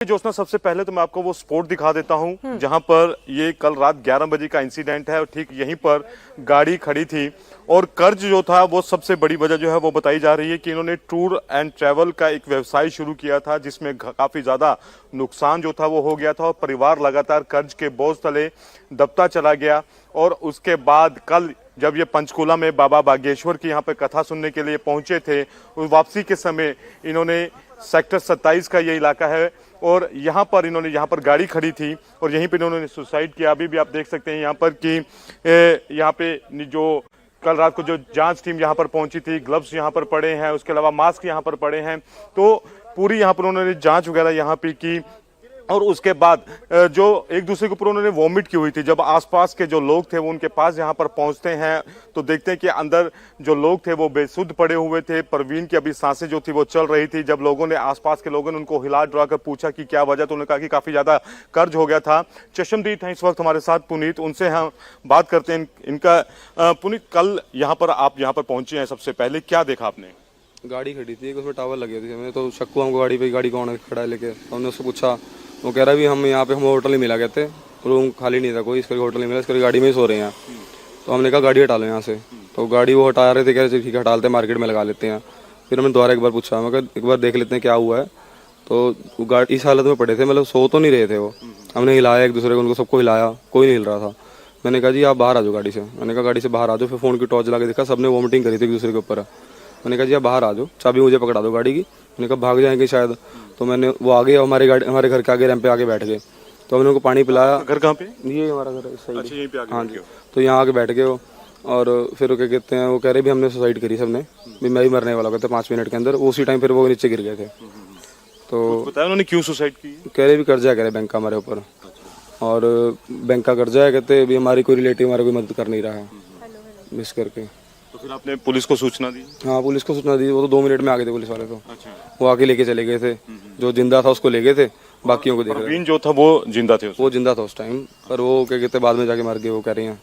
जोशना, सबसे पहले तो मैं आपको वो स्पॉट दिखा देता हूं जहां पर ये कल रात 11 बजे का इंसिडेंट है और ठीक यहीं पर गाड़ी खड़ी थी। और कर्ज जो था वो सबसे बड़ी वजह जो है वो बताई जा रही है कि इन्होंने टूर एंड ट्रैवल का एक व्यवसाय शुरू किया था जिसमें काफी ज्यादा नुकसान जो था वो हो गया था और परिवार लगातार कर्ज के बोझ तले दबता चला गया। और उसके बाद कल जब ये पंचकूला में बाबा बागेश्वर की यहाँ पे कथा सुनने के लिए पहुंचे थे, उस वापसी के समय इन्होंने सेक्टर 27 का ये इलाका है और यहाँ पर गाड़ी खड़ी थी और यहीं पे इन्होंने सुसाइड किया। अभी भी आप देख सकते हैं यहाँ पर कि यहाँ पे जो कल रात को जो जांच टीम यहाँ पर पहुंची थी, ग्लव्स यहाँ पर पड़े हैं, उसके अलावा मास्क यहाँ पर पड़े हैं। तो पूरी यहाँ पर उन्होंने जांच वगैरह यहाँ पे की और उसके बाद जो एक दूसरे के ऊपर उन्होंने वॉमिट की हुई थी। जब आसपास के जो लोग थे वो उनके पास यहाँ पर पहुंचते हैं तो देखते हैं कि अंदर जो लोग थे वो बेसुध पड़े हुए थे। परवीन की अभी सांसें जो थी वो चल रही थी। जब लोगों ने, आसपास के लोगों ने उनको हिला डुला कर पूछा कि क्या वजह, तो उन्होंने कहा कि काफी ज्यादा कर्ज हो गया था। चशमदीद है इस वक्त हमारे साथ, पुनीत, उनसे हम बात करते हैं इनका। पुनीत, कल यहाँ पर आप यहाँ पर पहुंचे हैं, सबसे पहले क्या देखा आपने? गाड़ी खड़ी थी, उसमें टावर लगे थे। हमें तो शक हुआ हमको गाड़ी पे, गाड़ी कौन है खड़ा है लेके। हमने उससे पूछा, वो कह रहा भी हम यहाँ पे, हम होटल ही मिला कहते, रूम खाली नहीं था कोई, इसके होटल नहीं मिला, इसके गाड़ी में ही सो रहे हैं। तो हमने कहा गाड़ी हटा लो यहाँ से। तो गाड़ी वो हटा रहे थे, कह रहे थे ठीक है हटा लेते हैं, मार्केट में लगा लेते हैं। फिर हमने दोबारा एक बार पूछा, मैं कहा एक बार देख लेते हैं क्या हुआ है। तो गाड़ी इस हालत में पड़े थे, मतलब सो तो नहीं रहे थे वो। हमने हिलाया एक दूसरे को, उनको सबको हिलाया, कोई नहीं हिल रहा था। मैंने कहा जी आप बाहर आ जाओ गाड़ी से। मैंने कहा गाड़ी से बाहर आ जाओ। फिर फोन की टॉर्च लगा के देखा, सबने वॉमिटिंग करी थी एक दूसरे के ऊपर। मैंने कहा जी आप बाहर आ जाओ, चाबी मुझे पकड़ा दो गाड़ी की। मैंने कहा भाग जाएंगे शायद। तो मैंने वो आगे हमारे घर के आगे रैंप पे आके बैठ गए। तो हमने उनको पानी पिलाया। घर कहाँ पे? ये हमारा घर है, सही। अच्छा, यहीं पे आगे? हाँ जी। तो यहाँ आके बैठ गए वो। और फिर वो क्या कहते हैं, वो कह रहे भी हमने सुसाइड करी सबने, भी मैं भी मरने वाला कहते 5 मिनट के अंदर। उसी टाइम फिर वो नीचे गिर गए थे। तो बताया उन्होंने क्यों सुसाइड की? कह रहे भी कर्जा कह रहे बैंक का हमारे ऊपर, और बैंक का कर्जा है कहते भी हमारी कोई रिलेटिव हमारी कोई मदद कर नहीं रहा है मिस करके। तो फिर आपने पुलिस को सूचना दी? हाँ पुलिस को सूचना दी। वो तो 2 मिनट में आ गए थे पुलिस वाले। तो अच्छा। वो आके लेके चले गए थे। जो जिंदा था उसको ले गए थे, बाकियों को देख रहे थे। परवीन जो था वो जिंदा थे? वो जिंदा था उस टाइम, पर वो क्या कहते बाद में जाके मर गए, वो कह रही हैं।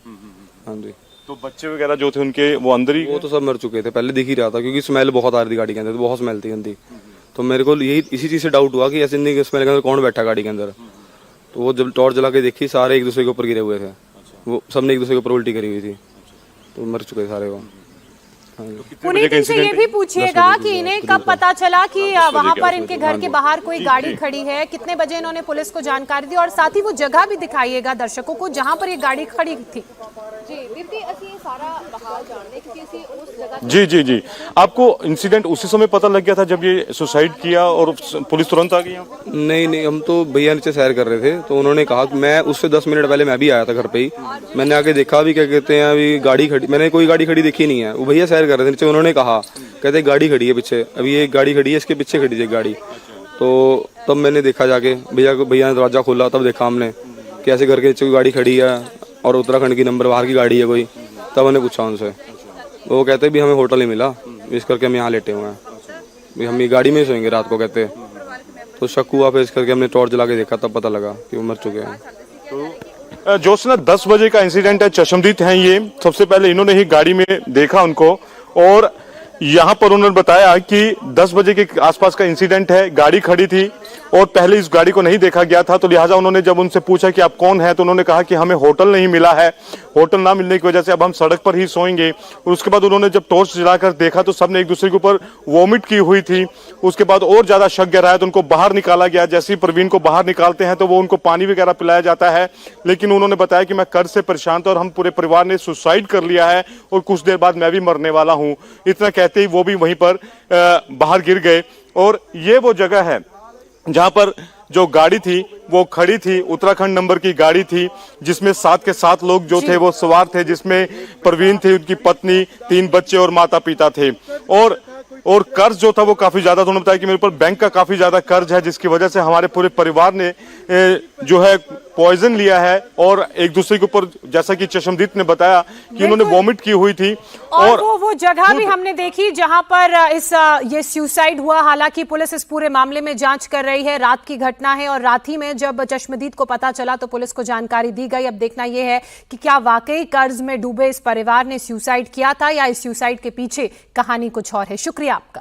हाँ जी। तो बच्चे वगैरह जो थे उनके, वो अंदर ही? वो तो सब मर चुके थे, पहले दिख ही रहा था क्योंकि स्मेल बहुत आ रही थी गाड़ी के अंदर, तो बहुत स्मेल थी गंदी। तो मेरे को यही इसी चीज से डाउट हुआ कि ऐसे नहीं स्मेल के अंदर कौन बैठा गाड़ी के अंदर। तो वो जब टॉर्च जला के देखी, सारे एक दूसरे के ऊपर गिरे हुए थे। वो सबने एक दूसरे के ऊपर उल्टी करी हुई थी, तो मर चुके थे सारे वो। पुनीत, इनसे ये भी पूछिएगा कि इन्हें कब पता चला कि वहां पर इनके घर के बाहर कोई गाड़ी खड़ी है, कितने बजे इन्होंने पुलिस को जानकारी दी, और साथ ही वो जगह भी दिखाइएगा दर्शकों को जहां पर ये गाड़ी खड़ी थी। जी जी जी, आपको इंसिडेंट उसी समय पता लग गया था जब ये सुसाइड किया और पुलिस तुरंत आ गई? नहीं, हम तो भैया नीचे सैर कर रहे थे, तो उन्होंने कहा कि मैं उससे 10 मिनट पहले मैं भी आया था घर पे ही। मैंने आके देखा भी, क्या कहते हैं, अभी गाड़ी खड़ी, मैंने कोई गाड़ी खड़ी देखी नहीं है। वो भैया सैर कर रहे थे नीचे, उन्होंने कहा, कहते गाड़ी खड़ी है पीछे, अभी ये गाड़ी खड़ी है, इसके पीछे खड़ी थी गाड़ी। तो तब मैंने देखा जाके, भैया ने दरवाजा खोला, तब देखा हमने कि ऐसे घर के नीचे कोई गाड़ी खड़ी है और उत्तराखंड की नंबर बाहर की गाड़ी है कोई। तब मैंने पूछा उनसे, वो कहते भी हमें होटल नहीं मिला, इस करके हम यहाँ लेटे हुए हैं, भी हम ये गाड़ी में ही सोएंगे रात को कहते। तो शक हुआ, फिर इस करके हमने टॉर्च जला के देखा, तब पता लगा कि वो मर चुके हैं। तो जोशना, 10 बजे का इंसिडेंट है, चशमदीद हैं ये। सबसे पहले इन्होंने ही गाड़ी में देखा उनको और यहाँ पर उन्होंने बताया कि 10 बजे के आसपास का इंसिडेंट है, गाड़ी खड़ी थी और पहले इस गाड़ी को नहीं देखा गया था। तो लिहाजा उन्होंने जब उनसे पूछा कि आप कौन हैं, तो उन्होंने कहा कि हमें होटल नहीं मिला है, होटल ना मिलने की वजह से अब हम सड़क पर ही सोएंगे। और उसके बाद उन्होंने जब टॉर्च जलाकर देखा तो सबने एक दूसरे के ऊपर वॉमिट की हुई थी। उसके बाद और ज्यादा शक गहराया तो उनको बाहर निकाला गया। जैसे ही परवीन को बाहर निकालते हैं तो वो उनको पानी वगैरह पिलाया जाता है, लेकिन उन्होंने बताया कि मैं कर्ज से परेशान था और हम पूरे परिवार ने सुसाइड कर लिया है और कुछ देर बाद मैं भी मरने वाला हूं। इतना कहते ही वो भी वहीं पर बाहर गिर गए। और ये वो जगह है जहां पर जो गाड़ी थी वो खड़ी थी, उत्तराखंड नंबर की गाड़ी थी, जिसमें 7 के 7 लोग जो थे वो सवार थे, जिसमें परवीन थी, उनकी पत्नी, 3 बच्चे और माता पिता थे। और कर्ज जो था वो काफी ज्यादा, उन्होंने बताया कि मेरे ऊपर बैंक का काफी ज्यादा कर्ज है, जिसकी वजह से हमारे पूरे परिवार ने जो है पॉइजन लिया है। और एक दूसरे के ऊपर, जैसा कि चशमदीद ने बताया कि उन्होंने वॉमिट की हुई थी। और वो जगह भी हमने देखी जहां पर ये सुसाइड हुआ। हालांकि पुलिस इस पूरे मामले में जांच कर रही है, रात की घटना है और रात ही में जब चश्मदीद को पता चला तो पुलिस को जानकारी दी गई। अब देखना यह है कि क्या वाकई कर्ज में डूबे इस परिवार ने सुसाइड किया था या इस सुसाइड के पीछे कहानी कुछ और है। शुक्रिया आपका।